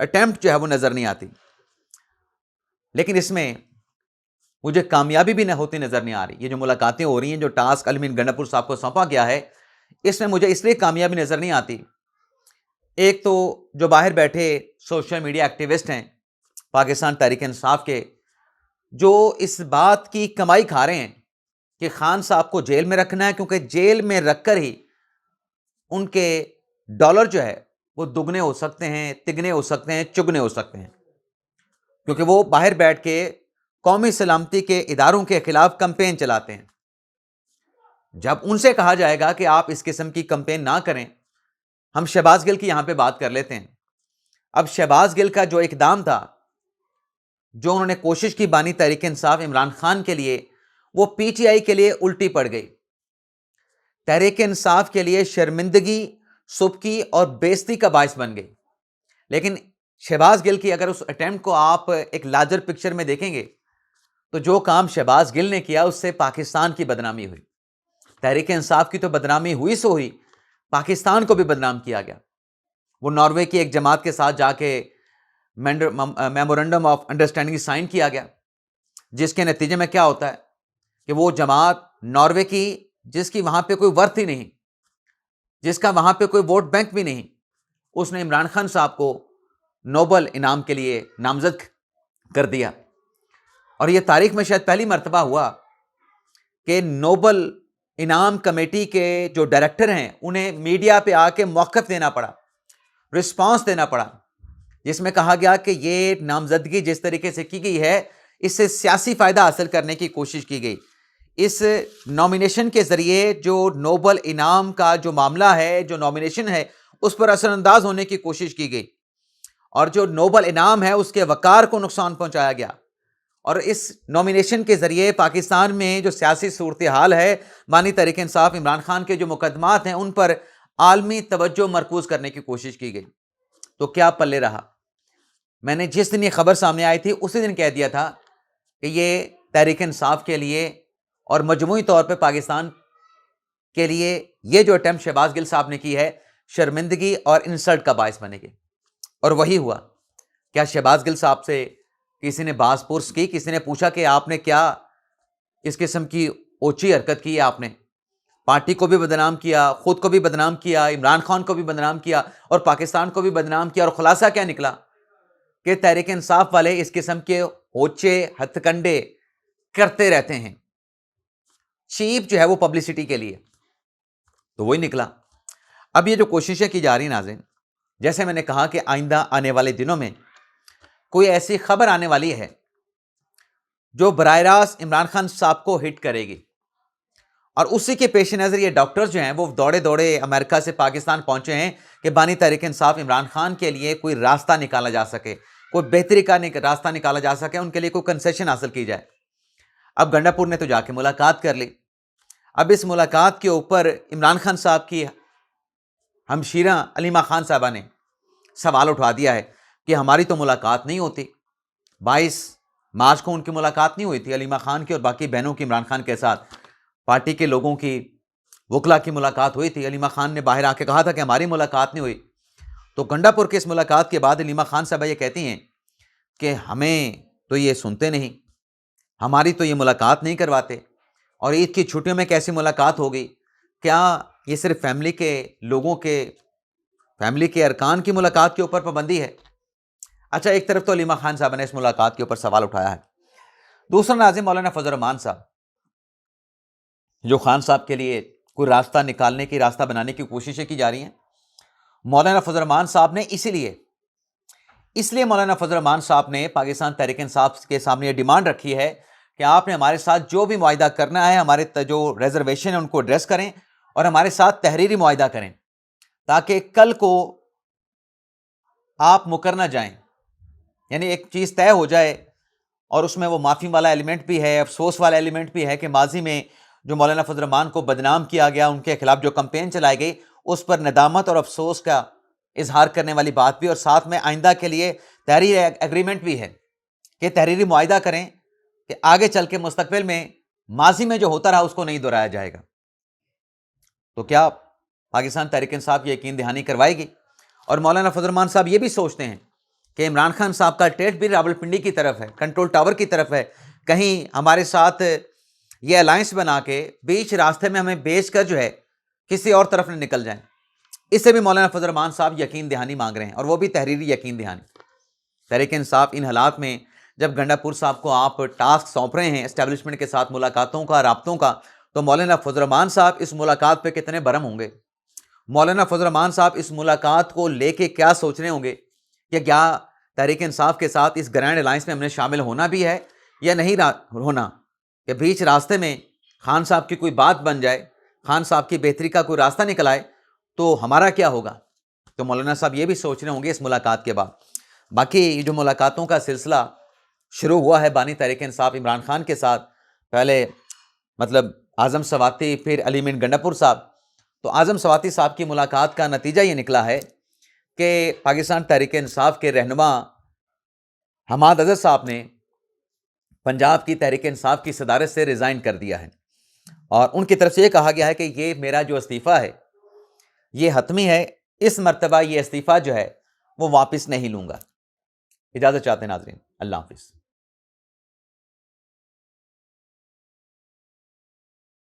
Attempt جو ہے وہ نظر نہیں آتی، لیکن اس میں مجھے کامیابی بھی نہ ہوتی نظر نہیں آ رہی۔ یہ جو ملاقاتیں ہو رہی ہیں، جو ٹاسک علمین گنڈاپور صاحب کو سونپا گیا ہے، اس میں مجھے اس لیے کامیابی نظر نہیں آتی۔ ایک تو جو باہر بیٹھے سوشل میڈیا ایکٹیوسٹ ہیں پاکستان تحریک انصاف کے، جو اس بات کی کمائی کھا رہے ہیں کہ خان صاحب کو جیل میں رکھنا ہے، کیونکہ جیل میں رکھ کر ہی ان کے ڈالر جو ہے وہ دگنے ہو سکتے ہیں، تگنے ہو سکتے ہیں، چگنے ہو سکتے ہیں، کیونکہ وہ باہر بیٹھ کے قومی سلامتی کے اداروں کے خلاف کمپین چلاتے ہیں۔ جب ان سے کہا جائے گا کہ آپ اس قسم کی کمپین نہ کریں، ہم شہباز گل کی یہاں پہ بات کر لیتے ہیں۔ اب شہباز گل کا جو اقدام تھا، جو انہوں نے کوشش کی بانی تحریک انصاف عمران خان کے لیے، وہ پی ٹی آئی کے لیے الٹی پڑ گئی، تحریک انصاف کے لیے شرمندگی، سبکی اور بےزتی کا باعث بن گئی۔ لیکن شہباز گل کی اگر اس اٹیمپٹ کو آپ ایک لارجر پکچر میں دیکھیں گے تو جو کام شہباز گل نے کیا، اس سے پاکستان کی بدنامی ہوئی۔ تحریک انصاف کی تو بدنامی ہوئی سو ہوئی، پاکستان کو بھی بدنام کیا گیا۔ وہ ناروے کی ایک جماعت کے ساتھ جا کے میمورنڈم آف انڈرسٹینڈنگ سائن کیا گیا، جس کے نتیجے میں کیا ہوتا ہے کہ وہ جماعت ناروے کی، جس کی وہاں پہ کوئی ورتھ ہی نہیں، جس کا وہاں پہ کوئی ووٹ بینک بھی نہیں، اس نے عمران خان صاحب کو نوبل انعام کے لیے نامزد کر دیا۔ اور یہ تاریخ میں شاید پہلی مرتبہ ہوا کہ نوبل انعام کمیٹی کے جو ڈائریکٹر ہیں، انہیں میڈیا پہ آ کے موقف دینا پڑا، رسپانس دینا پڑا، جس میں کہا گیا کہ یہ نامزدگی جس طریقے سے کی گئی ہے، اس سے سیاسی فائدہ حاصل کرنے کی کوشش کی گئی۔ اس نامینیشن کے ذریعے جو نوبل انعام کا جو معاملہ ہے، جو نامینیشن ہے، اس پر اثر انداز ہونے کی کوشش کی گئی، اور جو نوبل انعام ہے اس کے وقار کو نقصان پہنچایا گیا۔ اور اس نامینیشن کے ذریعے پاکستان میں جو سیاسی صورتحال ہے، بانی تحریک انصاف عمران خان کے جو مقدمات ہیں، ان پر عالمی توجہ مرکوز کرنے کی کوشش کی گئی۔ تو کیا پلے رہا؟ میں نے جس دن یہ خبر سامنے آئی تھی، اسی دن کہہ دیا تھا کہ یہ تحریک انصاف کے لیے اور مجموعی طور پہ پاکستان کے لیے یہ جو اٹیمپٹ شہباز گل صاحب نے کی ہے، شرمندگی اور انسلٹ کا باعث بنے گی۔ اور وہی ہوا۔ کیا شہباز گل صاحب سے کسی نے باز پرس کی؟ کسی نے پوچھا کہ آپ نے کیا اس قسم کی اوچی حرکت کی ہے؟ آپ نے پارٹی کو بھی بدنام کیا، خود کو بھی بدنام کیا، عمران خان کو بھی بدنام کیا، اور پاکستان کو بھی بدنام کیا، اور خلاصہ کیا نکلا کہ تحریک انصاف والے اس قسم کے اوچے ہتھ کنڈے کرتے رہتے ہیں، چیپ جو ہے وہ پبلسٹی کے لیے۔ تو وہی نکلا۔ اب یہ جو کوششیں کی جا رہی ہیں ناظرین، جیسے میں نے کہا کہ آئندہ آنے والے دنوں میں کوئی ایسی خبر آنے والی ہے جو براہ راست عمران خان صاحب کو ہٹ کرے گی، اور اسی کے پیش نظر یہ ڈاکٹرز جو ہیں وہ دوڑے دوڑے امریکہ سے پاکستان پہنچے ہیں کہ بانی تحریک انصاف عمران خان کے لیے کوئی راستہ نکالا جا سکے، کوئی بہتری کا راستہ نکالا جا سکے، ان کے لیے کوئی کنسیشن حاصل کی جائے۔ اب گنڈاپور نے تو جا کے ملاقات کر لی۔ اب اس ملاقات کے اوپر عمران خان صاحب کی ہمشیرہ علیمہ خان صاحبہ نے سوال اٹھا دیا ہے کہ ہماری تو ملاقات نہیں ہوتی۔ 22 مارچ کو ان کی ملاقات نہیں ہوئی تھی علیمہ خان کی اور باقی بہنوں کی عمران خان کے ساتھ، پارٹی کے لوگوں کی، وکلا کی ملاقات ہوئی تھی۔ علیمہ خان نے باہر آ کے کہا تھا کہ ہماری ملاقات نہیں ہوئی۔ تو گنڈاپور کے اس ملاقات کے بعد علیمہ خان صاحبہ یہ کہتی ہیں کہ ہمیں تو یہ سنتے نہیں، ہماری تو یہ ملاقات نہیں کرواتے، اور عید کی چھٹیوں میں کیسی ملاقات ہوگی؟ کیا یہ صرف فیملی کے لوگوں کے، فیملی کے ارکان کی ملاقات کے اوپر پابندی ہے؟ اچھا، ایک طرف تو علیمہ خان صاحب نے اس ملاقات کے اوپر سوال اٹھایا ہے، دوسرا ناظم مولانا فضل الرحمان صاحب، جو خان صاحب کے لیے کوئی راستہ نکالنے کی، راستہ بنانے کی کوششیں کی جا رہی ہیں۔ مولانا فضل الرحمان صاحب نے اس لیے مولانا فضل الرحمان صاحب نے پاکستان تحریک انصاف کے سامنے یہ ڈیمانڈ رکھی ہے کہ آپ نے ہمارے ساتھ جو بھی معاہدہ کرنا ہے، ہمارے جو ریزرویشن ہے ان کو ایڈریس کریں، اور ہمارے ساتھ تحریری معاہدہ کریں، تاکہ کل کو آپ مکر نہ جائیں، یعنی ایک چیز طے ہو جائے، اور اس میں وہ معافی والا ایلیمنٹ بھی ہے، افسوس والا ایلیمنٹ بھی ہے کہ ماضی میں جو مولانا فضل الرحمان کو بدنام کیا گیا، ان کے خلاف جو کمپین چلائی گئی، اس پر ندامت اور افسوس کا اظہار کرنے والی بات بھی، اور ساتھ میں آئندہ کے لیے تحریری ایگریمنٹ بھی ہے کہ تحریری معاہدہ کریں کہ آگے چل کے مستقبل میں ماضی میں جو ہوتا رہا اس کو نہیں دہرایا جائے گا۔ تو کیا پاکستان تحریک انصاف یہ یقین دہانی کروائے گی؟ اور مولانا فضل الرحمان صاحب یہ بھی سوچتے ہیں کہ عمران خان صاحب کا ٹیٹ بھی راولپنڈی کی طرف ہے، کنٹرول ٹاور کی طرف ہے، کہیں ہمارے ساتھ یہ الائنس بنا کے بیچ راستے میں ہمیں بیچ کر جو ہے کسی اور طرف نہ نکل جائیں. اس سے بھی مولانا فضل الرحمان صاحب یقین دہانی مانگ رہے ہیں، اور وہ بھی تحریری یقین دہانی. تحریک انصاف ان حالات میں جب گنڈا پور صاحب کو آپ ٹاسک سونپ رہے ہیں اسٹیبلشمنٹ کے ساتھ ملاقاتوں کا، رابطوں کا، تو مولانا فضل الرحمان صاحب اس ملاقات پہ کتنے برہم ہوں گے؟ مولانا فضل الرحمان صاحب اس ملاقات کو لے کے کیا سوچ رہے ہوں گے کہ کیا تحریک انصاف کے ساتھ اس گرینڈ الائنس میں ہم نے شامل ہونا بھی ہے یا نہیں ہونا؟ کہ بیچ راستے میں خان صاحب کی کوئی بات بن جائے، خان صاحب کی بہتری کا کوئی راستہ نکل آئے تو ہمارا کیا ہوگا؟ تو مولانا صاحب یہ بھی سوچ رہے ہوں گے اس ملاقات کے بعد. باقی جو ملاقاتوں کا سلسلہ شروع ہوا ہے بانی تحریک انصاف عمران خان کے ساتھ، پہلے اعظم سواتی، پھر علی مین گنڈا پور صاحب. تو اعظم سواتی صاحب کی ملاقات کا نتیجہ یہ نکلا ہے کہ پاکستان تحریک انصاف کے رہنما حماد اظہر صاحب نے پنجاب کی تحریک انصاف کی صدارت سے ریزائن کر دیا ہے، اور ان کی طرف سے یہ کہا گیا ہے کہ یہ میرا جو استعفیٰ ہے یہ حتمی ہے، اس مرتبہ یہ استعفیٰ جو ہے وہ واپس نہیں لوں گا. اجازت چاہتے ہیں ناظرین، اللہ حافظ.